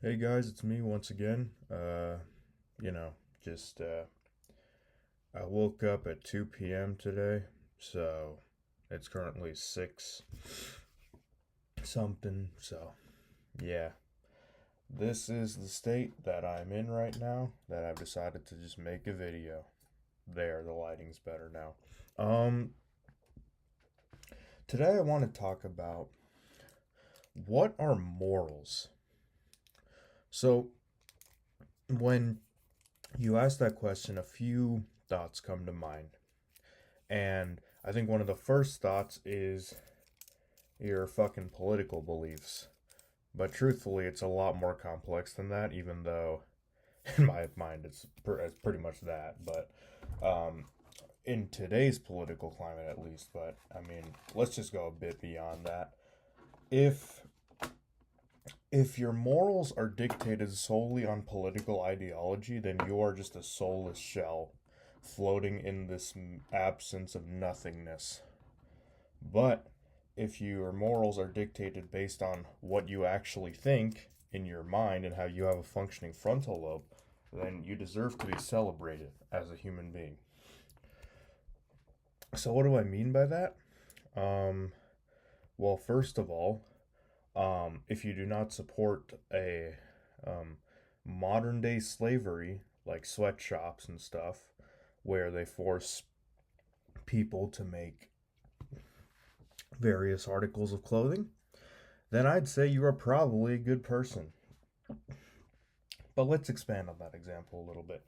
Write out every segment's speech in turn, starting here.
Hey guys, it's me once again. You know, just I woke up at 2 p.m. today, so it's currently 6 something. So, yeah. This is the state that I'm in right now that I've decided to just make a video. There, the lighting's better now. Um Today I want to talk about what are morals. So, when you ask that question, a few thoughts come to mind. And I think one of the first thoughts is your fucking political beliefs. But truthfully, it's a lot more complex than that, even though, in my mind, it's pretty much that. But in today's political climate, at least, but I mean, let's just go a bit beyond that. If if your morals are dictated solely on political ideology, then you are just a soulless shell floating in this absence of nothingness. But if your morals are dictated based on what you actually think in your mind and how you have a functioning frontal lobe, then you deserve to be celebrated as a human being. So, what do I mean by that? Um, well, first of all, if you do not support a um, modern day slavery, like sweatshops and stuff, where they force people to make various articles of clothing, then I'd say you are probably a good person. But let's expand on that example a little bit.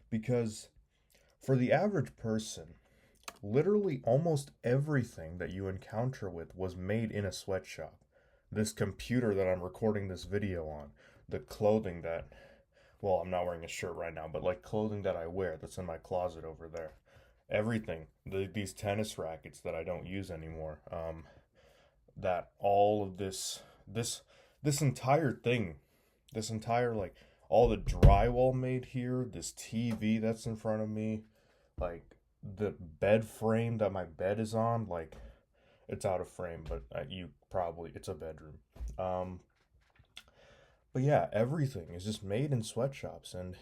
Because for the average person, literally almost everything that you encounter with was made in a sweatshop. This computer that I'm recording this video on, the clothing that, well, I'm not wearing a shirt right now, but like clothing that I wear that's in my closet over there. Everything, these tennis rackets that I don't use anymore, that all of this entire thing, this entire like all the drywall made here, this TV that's in front of me, like the bed frame that my bed is on, like it's out of frame, but you probably it's a bedroom. Um, but yeah, everything is just made in sweatshops, and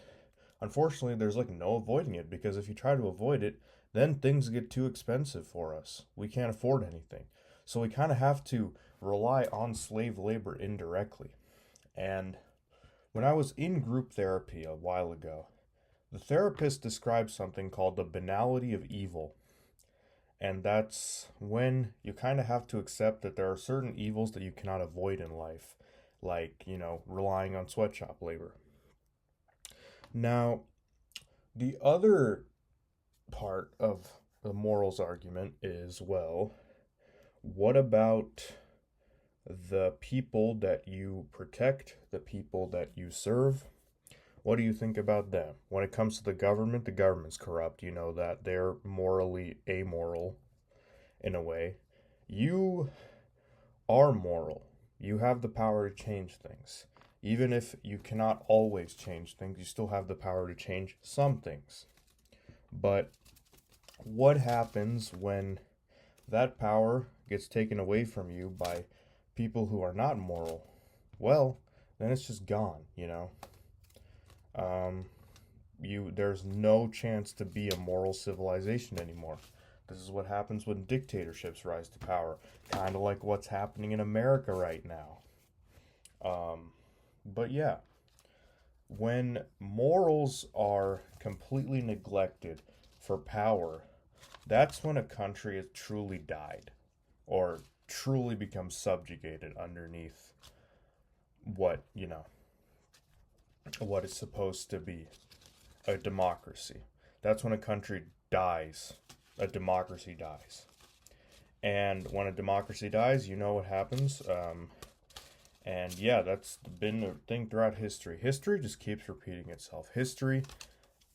unfortunately, there's like no avoiding it because if you try to avoid it, then things get too expensive for us. We can't afford anything. So we kind of have to rely on slave labor indirectly. And when I was in group therapy a while ago, the therapist described something called the banality of evil. And that's when you kind of have to accept that there are certain evils that you cannot avoid in life, like, relying on sweatshop labor. Now, the other part of the morals argument is, well, what about the people that you protect, the people that you serve? What do you think about them? When it comes to the government's corrupt. You know that they're morally amoral in a way. You are moral. You have the power to change things. Even if you cannot always change things, you still have the power to change some things. But what happens when that power gets taken away from you by people who are not moral? Well, then it's just gone. Um, there's no chance to be a moral civilization anymore. This is what happens when dictatorships rise to power, kind of like what's happening in America right now. But yeah, when morals are completely neglected for power, that's when a country has truly died or truly becomes subjugated underneath what, what is supposed to be a democracy. That's when a country dies. A democracy dies. And when a democracy dies, you know what happens. And yeah, that's been the thing throughout history. History just keeps repeating itself. History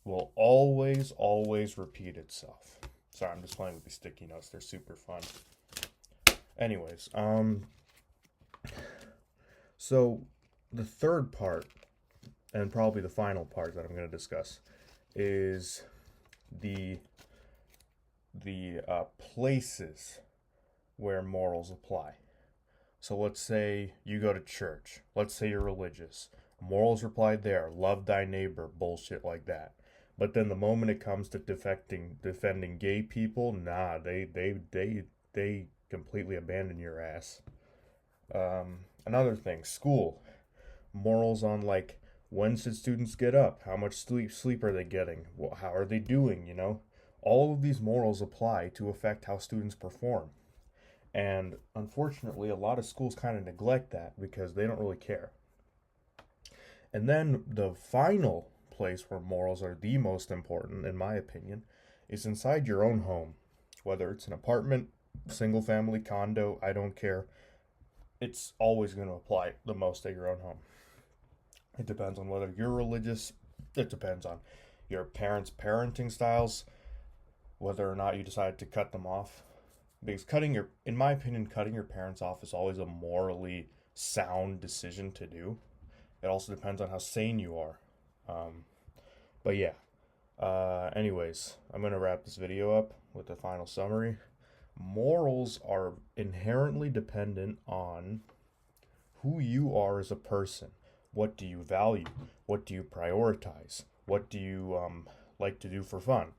will always, always repeat itself. Sorry, I'm just playing with these sticky notes. They're super fun. Anyways, so the third part, and probably the final part that I'm going to discuss, is the places where morals apply. So let's say you go to church. Let's say you're religious. Morals replied there, love thy neighbor, bullshit like that. But then the moment it comes to defending gay people, nah, they completely abandon your ass. Another thing, school morals on like when should students get up, how much sleep are they getting, how are they doing, you know? All of these morals apply to affect how students perform. And unfortunately, a lot of schools kind of neglect that because they don't really care. And then the final place where morals are the most important, in my opinion, is inside your own home. Whether it's an apartment, single family, condo, I don't care. It's always going to apply the most at your own home. It depends on whether you're religious, it depends on your parents' parenting styles, whether or not you decide to cut them off. Because in my opinion, cutting your parents off is always a morally sound decision to do. It also depends on how sane you are. Um, but yeah. Anyways, I'm going to wrap this video up with the final summary. Morals are inherently dependent on who you are as a person. What do you value? What do you prioritize? What do you like to do for fun?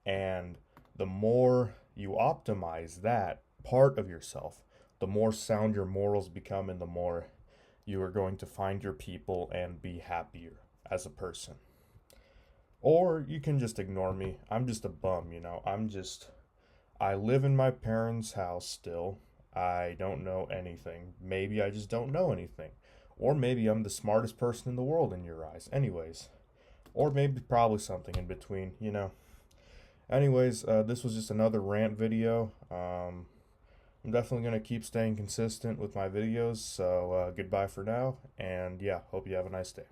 And the more you optimize that part of yourself, the more sound your morals become and the more you are going to find your people and be happier as a person. Or you can just ignore me. I'm just a bum, you know. I live in my parents' house still. I don't know anything. Maybe I just don't know anything. Or maybe I'm the smartest person in the world in your eyes. Anyways. Or maybe probably something in between, you know. Anyways, this was just another rant video. I'm definitely going to keep staying consistent with my videos. So goodbye for now. And yeah, hope you have a nice day.